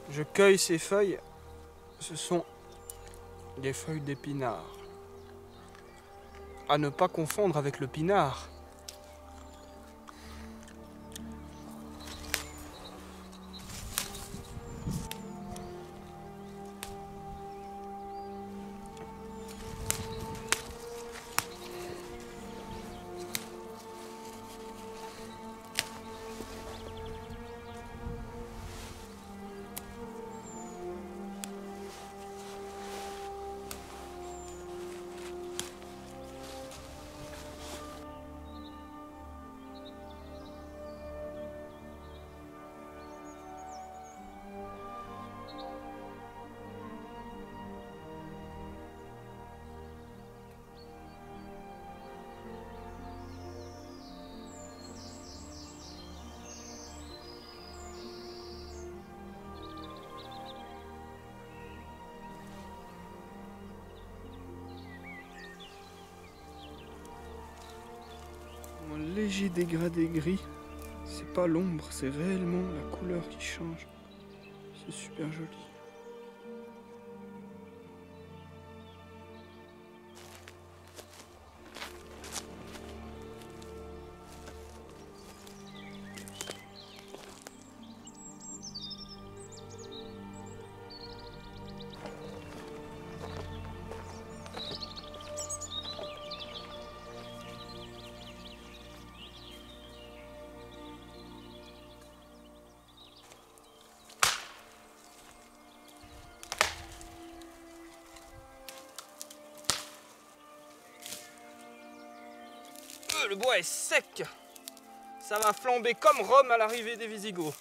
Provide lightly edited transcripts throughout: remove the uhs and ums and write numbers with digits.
Je cueille ces feuilles. Ce sont des feuilles d'épinard. À ne pas confondre avec le pinard. Un léger dégradé gris. C'est pas l'ombre, c'est réellement la couleur qui change. C'est super joli. Le bois est sec. Ça va flamber comme Rome à l'arrivée des Visigoths.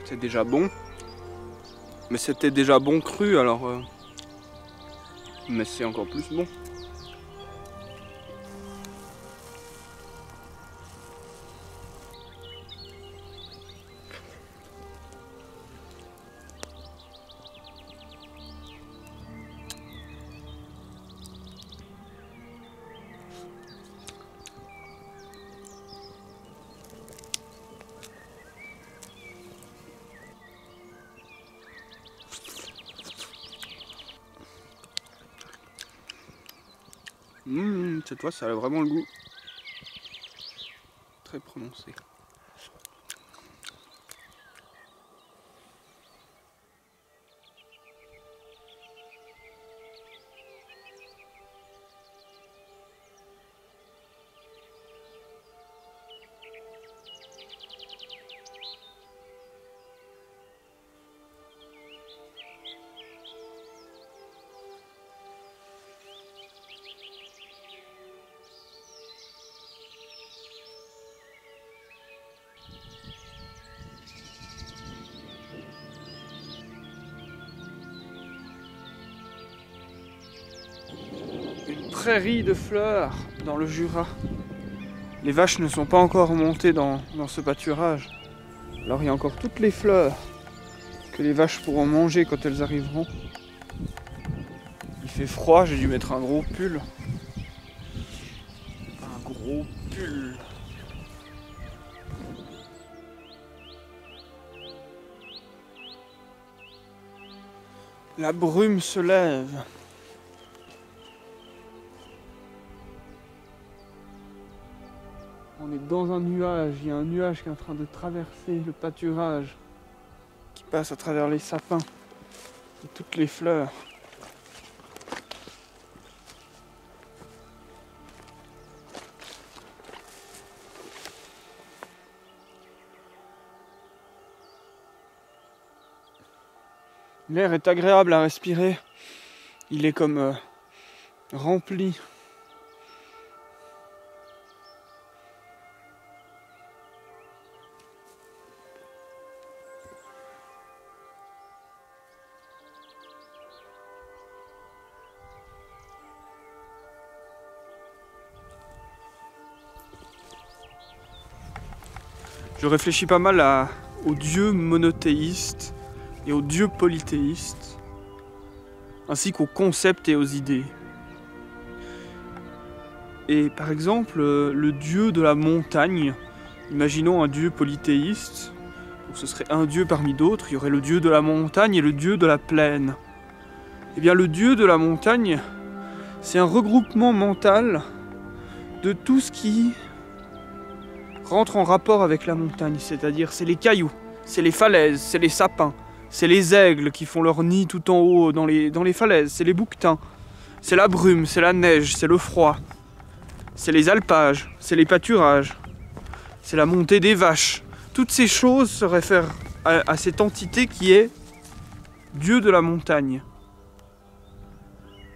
C'est déjà bon. Mais c'était déjà bon cru alors. Mais c'est encore plus bon. Cette fois, ça a vraiment le goût très prononcé. Une prairie de fleurs dans le Jura. Les vaches ne sont pas encore montées dans ce pâturage. Alors il y a encore toutes les fleurs que les vaches pourront manger quand elles arriveront. Il fait froid, j'ai dû mettre un gros pull. Un gros pull. La brume se lève. On est dans un nuage, il y a un nuage qui est en train de traverser le pâturage, qui passe à travers les sapins et toutes les fleurs. L'air est agréable à respirer. Il est comme rempli. Je réfléchis pas mal aux dieux monothéistes et aux dieux polythéistes, ainsi qu'aux concepts et aux idées. Et par exemple, le dieu de la montagne, imaginons un dieu polythéiste, donc ce serait un dieu parmi d'autres, il y aurait le dieu de la montagne et le dieu de la plaine. Eh bien le dieu de la montagne, c'est un regroupement mental de tout ce qui rentre en rapport avec la montagne, c'est-à-dire c'est les cailloux, c'est les falaises, c'est les sapins, c'est les aigles qui font leur nid tout en haut dans les falaises, c'est les bouquetins, c'est la brume, c'est la neige, c'est le froid, c'est les alpages, c'est les pâturages, c'est la montée des vaches. Toutes ces choses se réfèrent à cette entité qui est Dieu de la montagne.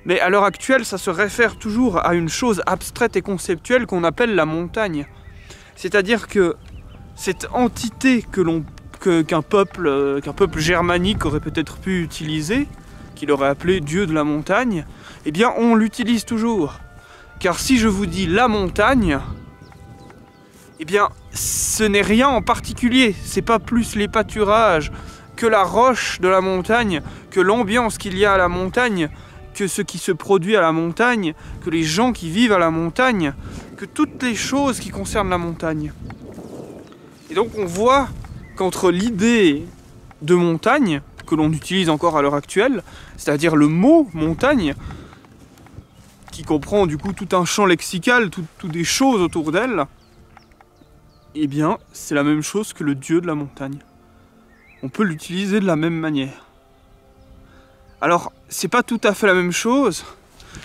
Mais à l'heure actuelle, ça se réfère toujours à une chose abstraite et conceptuelle qu'on appelle la montagne. C'est-à-dire que cette entité qu'un peuple germanique aurait peut-être pu utiliser, qu'il aurait appelé Dieu de la montagne, eh bien on l'utilise toujours. Car si je vous dis la montagne, eh bien ce n'est rien en particulier, c'est pas plus les pâturages, que la roche de la montagne, que l'ambiance qu'il y a à la montagne, que ce qui se produit à la montagne, que les gens qui vivent à la montagne, que toutes les choses qui concernent la montagne. Et donc on voit qu'entre l'idée de montagne, que l'on utilise encore à l'heure actuelle, c'est-à-dire le mot montagne, qui comprend du coup tout un champ lexical, toutes des choses autour d'elle, eh bien c'est la même chose que le dieu de la montagne. On peut l'utiliser de la même manière. Alors, c'est pas tout à fait la même chose.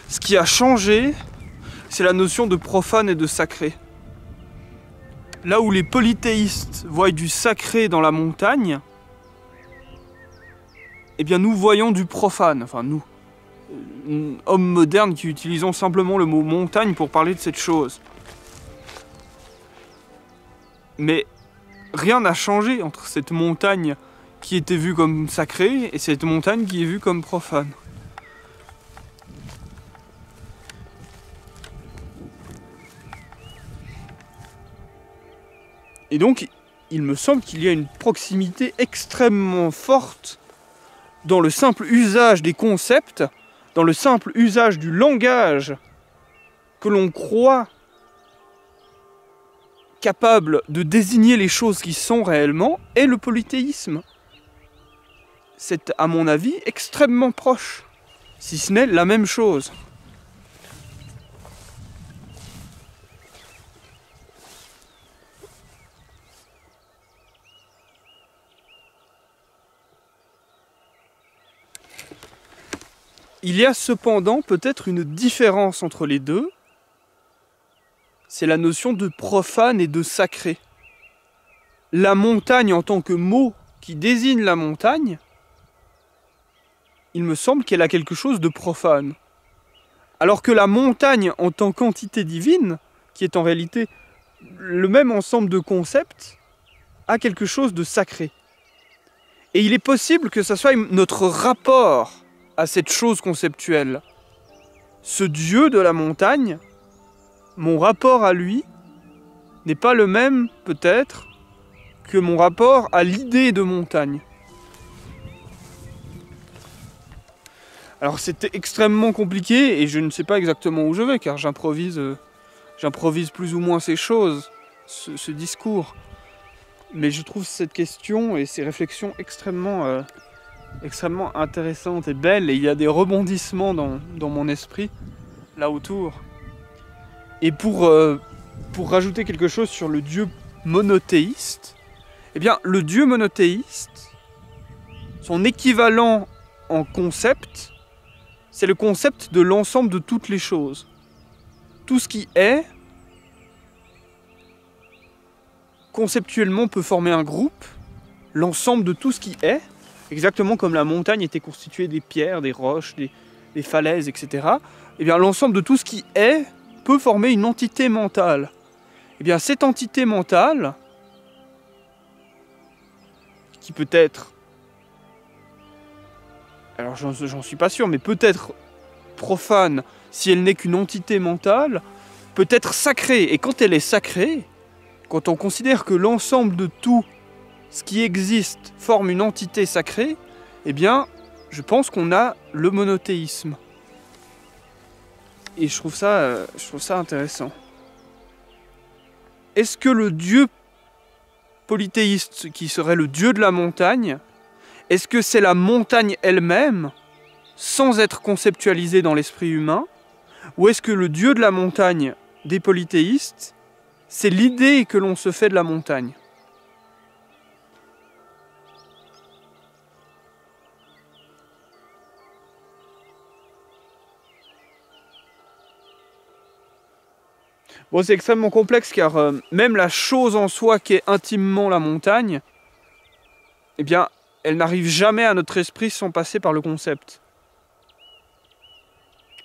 Ce qui a changé, c'est la notion de profane et de sacré. Là où les polythéistes voient du sacré dans la montagne, eh bien nous voyons du profane, enfin nous, hommes modernes qui utilisons simplement le mot montagne pour parler de cette chose. Mais rien n'a changé entre cette montagne qui était vue comme sacrée et cette montagne qui est vue comme profane. Et donc, il me semble qu'il y a une proximité extrêmement forte dans le simple usage des concepts, dans le simple usage du langage que l'on croit capable de désigner les choses qui sont réellement, et le polythéisme. C'est, à mon avis, extrêmement proche, si ce n'est la même chose. Il y a cependant peut-être une différence entre les deux, c'est la notion de profane et de sacré. La montagne en tant que mot qui désigne la montagne, il me semble qu'elle a quelque chose de profane. Alors que la montagne en tant qu'entité divine, qui est en réalité le même ensemble de concepts, a quelque chose de sacré. Et il est possible que ça soit notre rapport à cette chose conceptuelle. Ce Dieu de la montagne, mon rapport à lui, n'est pas le même, peut-être, que mon rapport à l'idée de montagne. Alors c'était extrêmement compliqué et je ne sais pas exactement où je vais car j'improvise plus ou moins ces choses, ce discours. Mais je trouve cette question et ces réflexions extrêmement intéressantes et belles et il y a des rebondissements dans mon esprit là autour. Et pour rajouter quelque chose sur le Dieu monothéiste, eh bien le Dieu monothéiste, son équivalent en concept, c'est le concept de l'ensemble de toutes les choses. Tout ce qui est, conceptuellement peut former un groupe, l'ensemble de tout ce qui est, exactement comme la montagne était constituée des pierres, des roches, des falaises, etc., eh bien l'ensemble de tout ce qui est peut former une entité mentale. Eh bien cette entité mentale, qui peut être, alors j'en suis pas sûr, mais peut-être profane si elle n'est qu'une entité mentale, peut être sacrée. Et quand elle est sacrée, quand on considère que l'ensemble de tout ce qui existe forme une entité sacrée, eh bien, je pense qu'on a le monothéisme. Et je trouve ça intéressant. Est-ce que le dieu polythéiste, qui serait le dieu de la montagne, est-ce que c'est la montagne elle-même, sans être conceptualisée dans l'esprit humain, ou est-ce que le dieu de la montagne des polythéistes, c'est l'idée que l'on se fait de la montagne? Bon, c'est extrêmement complexe car même la chose en soi qui est intimement la montagne, eh bien, elle n'arrive jamais à notre esprit sans passer par le concept.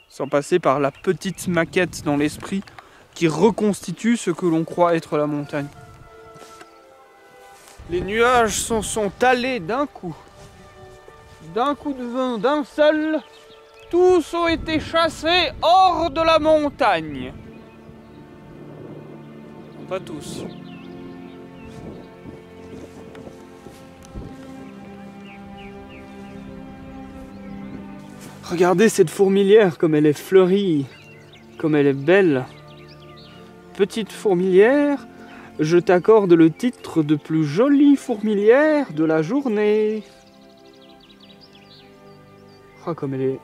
Sans passer par la petite maquette dans l'esprit qui reconstitue ce que l'on croit être la montagne. Les nuages sont allés d'un coup de vent, d'un seul, tous ont été chassés hors de la montagne. Non, pas tous. Regardez cette fourmilière, comme elle est fleurie, comme elle est belle. Petite fourmilière, je t'accorde le titre de plus jolie fourmilière de la journée. Oh, comme elle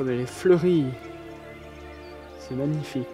est fleurie. C'est magnifique.